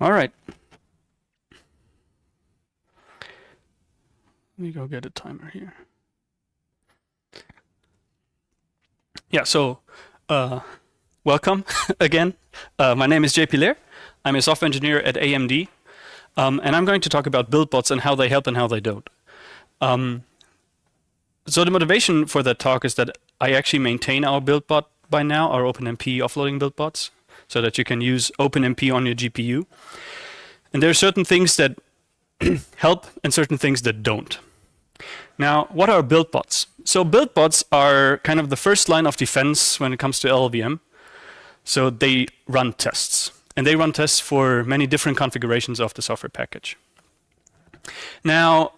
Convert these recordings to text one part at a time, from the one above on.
All right. Let me go get a timer here. Yeah, so welcome again. My name is JP Lehr. I'm a software engineer at AMD, and I'm going to talk about Buildbots and how they help and how they don't. So the motivation for that talk is that I actually maintain our Buildbot by now, our OpenMP offloading Buildbots, so that you can use OpenMP on your GPU. And there are certain things that help and certain things that don't. Now, what are Buildbots? So Buildbots are kind of the first line of defense when it comes to LLVM. So they run tests. And they run tests for many different configurations of the software package. Now,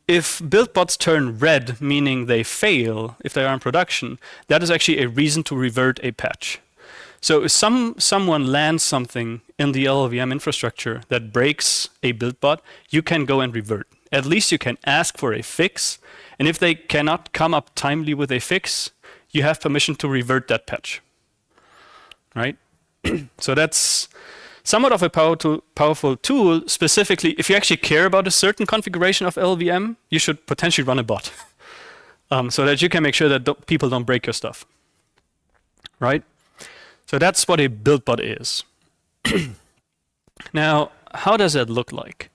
if Buildbots turn red, meaning they fail if they are in production, that is actually a reason to revert a patch. So if someone lands something in the LLVM infrastructure that breaks a Buildbot, you can go and revert. At least you can ask for a fix, and if they cannot come up timely with a fix, you have permission to revert that patch, right? So that's somewhat of a powerful tool. Specifically, if you actually care about a certain configuration of LLVM, you should potentially run a bot, so that you can make sure that people don't break your stuff, right? So that's what a Buildbot is. Now, how does that look like?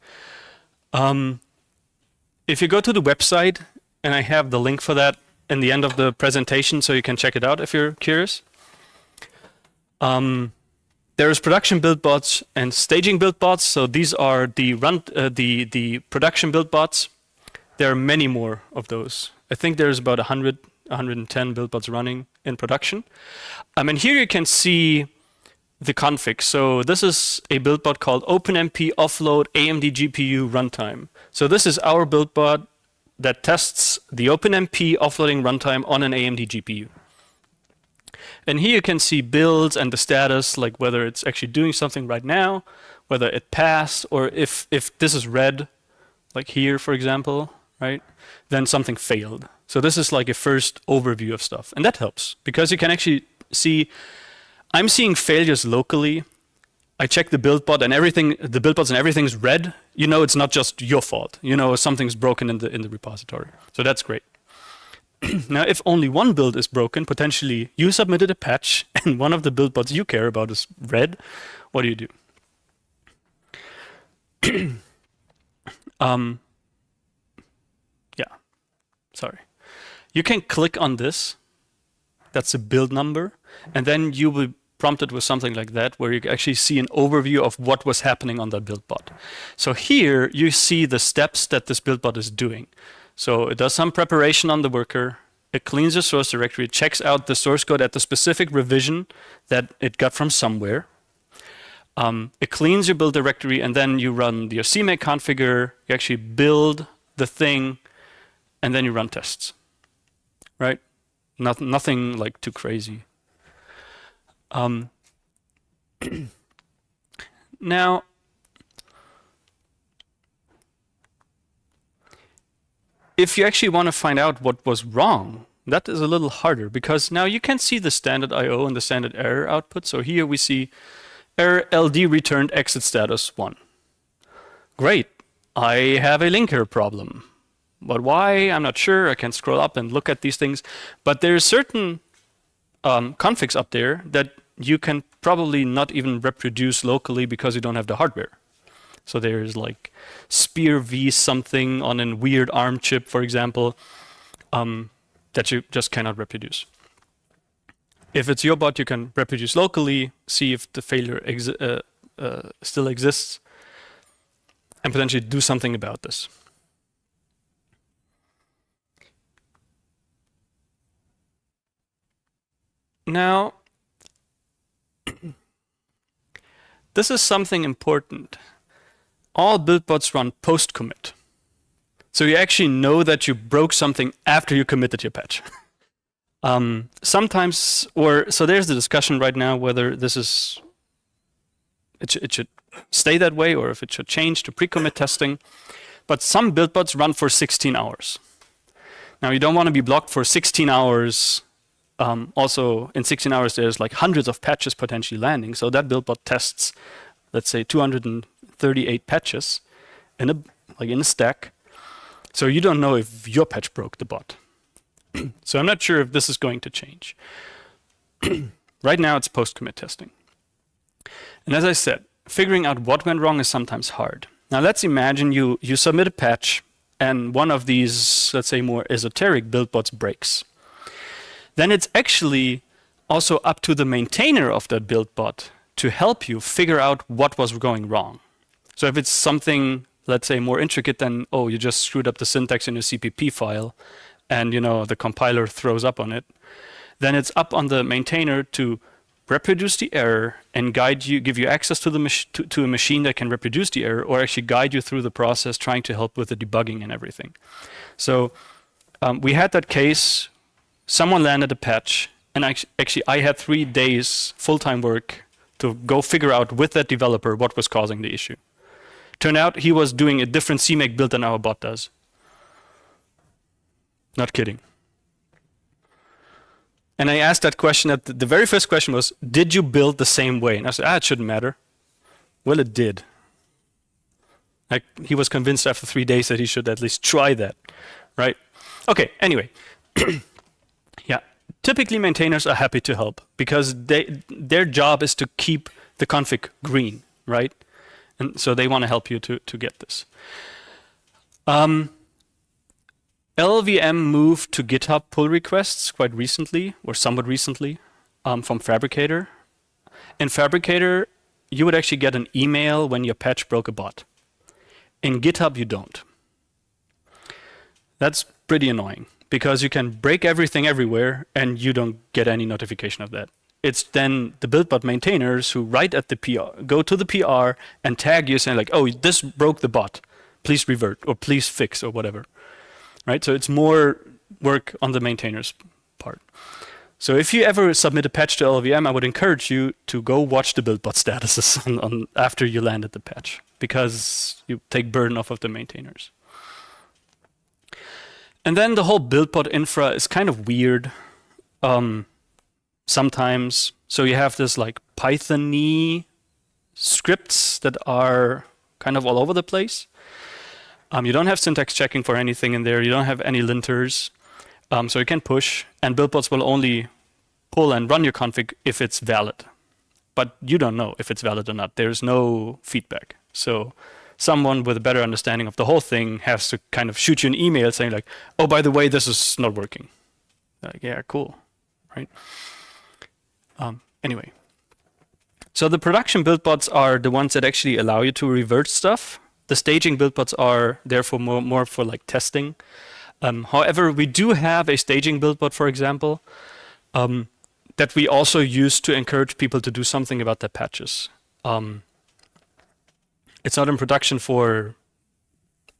If you go to the website, and I have the link for that in the end of the presentation, so you can check it out if you're curious. There's production Buildbots and staging Buildbots. So these are the production Buildbots. There are many more of those. I think there's about 100, 110 Buildbots running in production. And here you can see the config. So this is a Buildbot called OpenMP Offload AMD GPU Runtime. So this is our Buildbot that tests the OpenMP offloading runtime on an AMD GPU. And here you can see builds and the status, like whether it's actually doing something right now, whether it passed, or if this is red, like here, for example, right, then something failed. So this is like a first overview of stuff. And that helps because you can actually see, I'm seeing failures locally. I check the Buildbot and everything, the Buildbots and everything's red. You know it's not just your fault. You know something's broken in the repository. So that's great. Now, if only one build is broken, potentially you submitted a patch and one of the Buildbots you care about is red, what do you do? Yeah, sorry. You can click on this. That's a build number. And then you will be prompted with something like that, where you actually see an overview of what was happening on that Buildbot. So here you see the steps that this Buildbot is doing. So it does some preparation on the worker. It cleans the source directory. It checks out the source code at the specific revision that it got from somewhere. It cleans your build directory, and then you run your CMake configure. You actually build the thing, and then you run tests, right? Nothing like too crazy. Now, if you actually want to find out what was wrong, that is a little harder because now you can see the standard I/O and the standard error output. So here we see error LD returned exit status 1. Great, I have a linker problem. But why? I'm not sure. I can scroll up and look at these things. But there's certain configs up there that you can probably not even reproduce locally because you don't have the hardware. So there's like Spear v something on a weird ARM chip, for example, that you just cannot reproduce. If it's your bot, you can reproduce locally, see if the failure still exists, and potentially do something about this. Now, this is something important. All Buildbots run post-commit. So you actually know that you broke something after you committed your patch. Sometimes, so there's the discussion right now whether this is, it should stay that way or if it should change to pre-commit testing. But some Buildbots run for 16 hours. Now you don't want to be blocked for 16 hours. Also, in 16 hours, there's like hundreds of patches potentially landing. So that Buildbot tests let's say 238 patches in a stack. So you don't know if your patch broke the bot. So I'm not sure if this is going to change. Right now it's post-commit testing. And as I said, figuring out what went wrong is sometimes hard. Now let's imagine you submit a patch and one of these, let's say, more esoteric Buildbots breaks. Then it's actually also up to the maintainer of that Buildbot to help you figure out what was going wrong. So if it's something, let's say, more intricate than, oh, you just screwed up the syntax in a CPP file and the compiler throws up on it, then it's up on the maintainer to reproduce the error and guide you, give you access to to a machine that can reproduce the error, or actually guide you through the process, trying to help with the debugging and everything. So we had that case. Someone landed a patch, and actually I had 3 days full-time work to go figure out with that developer what was causing the issue. Turned out he was doing a different CMake build than our bot does. Not kidding. And I asked that question, the very first question was, did you build the same way? And I said, it shouldn't matter. Well, it did. He was convinced after 3 days that he should at least try that, right? Okay, anyway. Yeah, typically maintainers are happy to help because their job is to keep the config green, right? And so they want to help you to get this. LLVM moved to GitHub pull requests quite recently, or somewhat recently, from Fabricator. In Fabricator, you would actually get an email when your patch broke a bot. In GitHub, you don't. That's pretty annoying, because you can break everything everywhere, and you don't get any notification of that. It's then the Buildbot maintainers who write at the PR, go to the PR, and tag you saying like, oh, this broke the bot. Please revert, or please fix, or whatever. Right? So it's more work on the maintainer's part. So if you ever submit a patch to LLVM, I would encourage you to go watch the Buildbot statuses on after you landed the patch, because you take burden off of the maintainers. And then the whole Buildbot infra is kind of weird sometimes. So you have this like Python-y scripts that are kind of all over the place. You don't have syntax checking for anything in there. You don't have any linters. So you can push, and Buildbots will only pull and run your config if it's valid. But you don't know if it's valid or not. There's no feedback. So someone with a better understanding of the whole thing has to kind of shoot you an email saying like, oh, by the way, this is not working. Like, yeah, cool, right? Anyway. So the production Buildbots are the ones that actually allow you to revert stuff. The staging Buildbots are therefore more for like testing. However, we do have a staging Buildbot, for example, that we also use to encourage people to do something about their patches. It's not in production for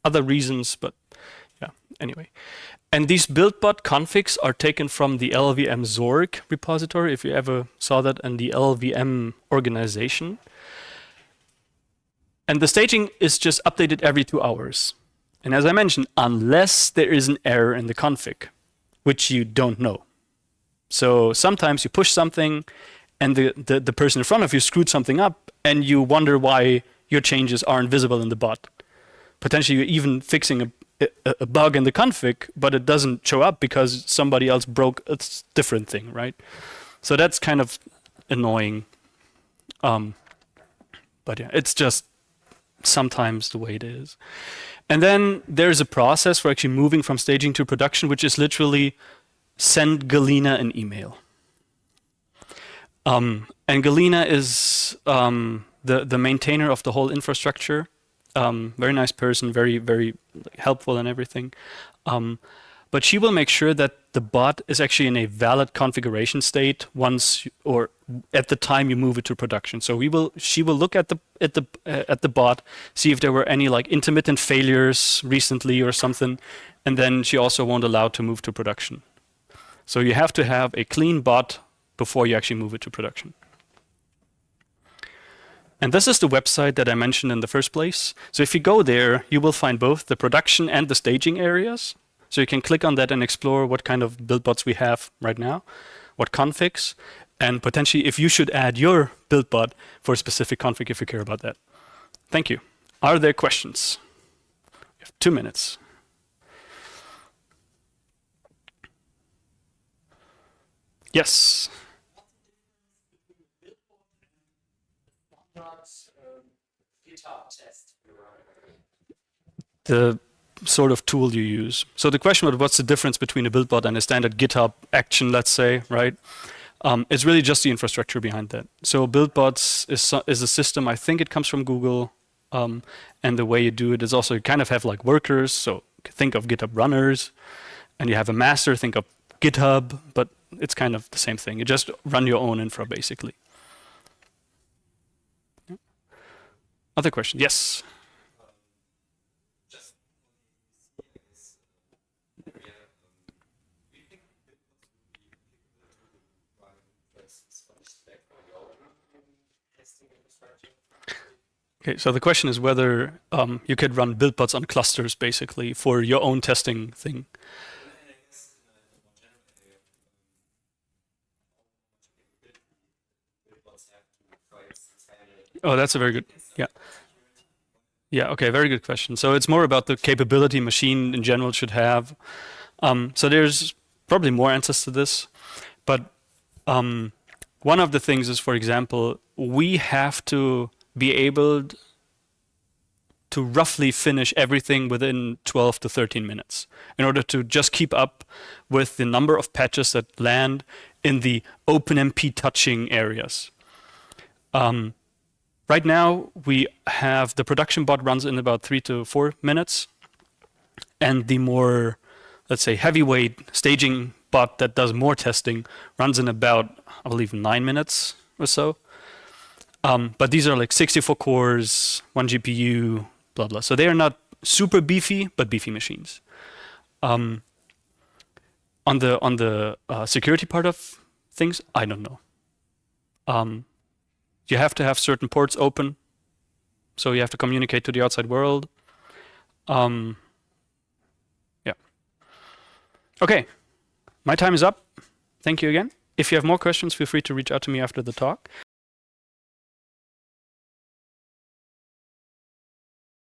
other reasons, but yeah, anyway. And these Buildbot configs are taken from the LLVM Zorg repository, if you ever saw that, and the LLVM organization. And the staging is just updated every 2 hours. And as I mentioned, unless there is an error in the config, which you don't know. So sometimes you push something and the person in front of you screwed something up and you wonder why your changes aren't visible in the bot. Potentially you're even fixing a bug in the config, but it doesn't show up because somebody else broke a different thing, right? So that's kind of annoying. But yeah, it's just sometimes the way it is. And then there's a process for actually moving from staging to production, which is literally send Galena an email. And Galena is the maintainer of the whole infrastructure. Very nice person, very, very helpful and everything. But she will make sure that the bot is actually in a valid configuration state once or at the time you move it to production. So she will look at the bot, see if there were any like intermittent failures recently or something, and then she also won't allow to move to production. So you have to have a clean bot before you actually move it to production. And this is the website that I mentioned in the first place. So if you go there, you will find both the production and the staging areas. So you can click on that and explore what kind of Buildbots we have right now, what configs. and potentially if you should add your Buildbot for a specific config if you care about that. Thank you. Are there questions? We have 2 minutes. Yes. The sort of tool you use. So the question was, what's the difference between a Buildbot and a standard GitHub action, let's say, right? It's really just the infrastructure behind that. So Buildbots is a system, I think it comes from Google, and the way you do it is also you kind of have like workers, so think of GitHub runners, and you have a master, think of GitHub, but it's kind of the same thing. You just run your own infra, basically. Other questions? Yes? Okay, so the question is whether you could run Buildbots on clusters, basically, for your own testing thing. Oh, that's a very good, yeah. Yeah, okay, very good question. So it's more about the capability machine in general should have. So there's probably more answers to this, but one of the things is, for example, we have to be able to roughly finish everything within 12 to 13 minutes in order to just keep up with the number of patches that land in the OpenMP touching areas. Right now, we have the production bot runs in about 3 to 4 minutes, and the more, let's say, heavyweight staging bot that does more testing runs in about, I believe, 9 minutes or so. But these are like 64 cores, 1 GPU, blah, blah. So they are not super beefy, but beefy machines. On the security part of things, I don't know. You have to have certain ports open, so you have to communicate to the outside world. Yeah. Okay, my time is up. Thank you again. If you have more questions, feel free to reach out to me after the talk.